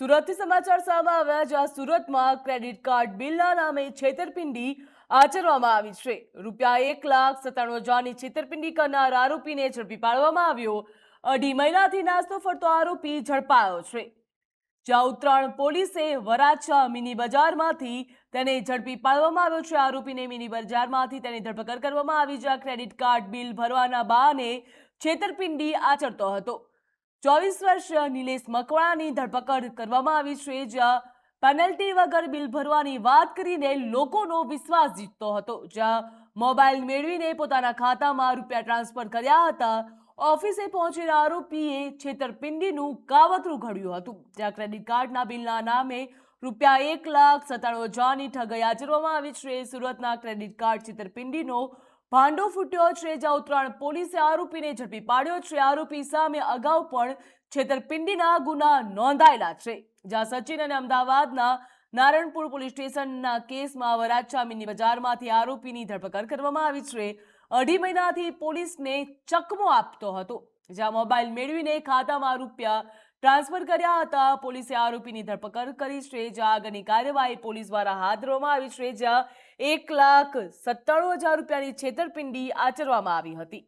સુરતથી સમાચાર સામે આવ્યા જ્યાં સુરતમાં ક્રેડિટ કાર્ડ બિલના નામે છેતરપિંડી આચરવામાં આવી છે। ₹1,97,000ની છેતરપિંડી કરનાર આરોપીને ઝડપી પાડવામાં આવ્યો। અઢી મહિનાથી નાસ્તો ફરતો આરોપી ઝડપાયો છે। જ્યાં ઉત્તરાયણ પોલીસે વરાછા મિની બજારમાંથી તેને ઝડપી પાડવામાં આવ્યો છે। આરોપીને મિની બજારમાંથી તેની ધરપકડ કરવામાં આવી, જ્યાં ક્રેડિટ કાર્ડ બિલ ભરવાના બહાને છેતરપિંડી આચરતો હતો। 24 વર્ષીય નિલેશ મકવાણાની ધરપકડ કરવામાં આવી છે, જ્યાં પેનલ્ટી વગર બિલ ભરવાની વાત કરીને લોકોનો વિશ્વાસ જીતતો હતો। જ્યાં મોબાઈલ મેળવીને પોતાના ખાતામાં રૂપિયા ટ્રાન્સફર કર્યા હતા। ઓફિસે પહોંચેલા આરોપીએ છેતરપિંડીનું કાવતરું ઘડ્યું હતું, જ્યાં ક્રેડિટ કાર્ડના બિલના નામે ₹1,97,000ની ઠગાઈ આચરવામાં આવી છે। સુરતના ક્રેડિટ કાર્ડ છેતરપિંડીનો ભાંડો ફૂટ્યો છે, જ્યાં ઉત્તરાયણ પોલીસે આરોપીને ઝડપી પાડ્યો છે। આરોપી સામે અગાઉ પણ છેતરપિંડીના ગુના નોંધાયેલા છે, જ્યાં સચિન અને અમદાવાદના નારણપુર પોલીસ સ્ટેશનના કેસમાં વરાછા મિની બજારમાંથી આરોપીની ધરપકડ કરવામાં આવી છે। અઢી મહિનાથી પોલીસને ચકમો આપતો હતો, જ્યાં મોબાઈલ મેળવીને ખાતામાં રૂપિયા ટ્રાન્સફર કર્યા હતા। પોલીસે આરોપીની ધરપકડ કરી છે, જ્યાં આગળની કાર્યવાહી પોલીસ દ્વારા હાથ ધરવામાં આવી છે, જ્યાં ₹1,97,000ની છેતરપિંડી આચરવામાં આવી હતી।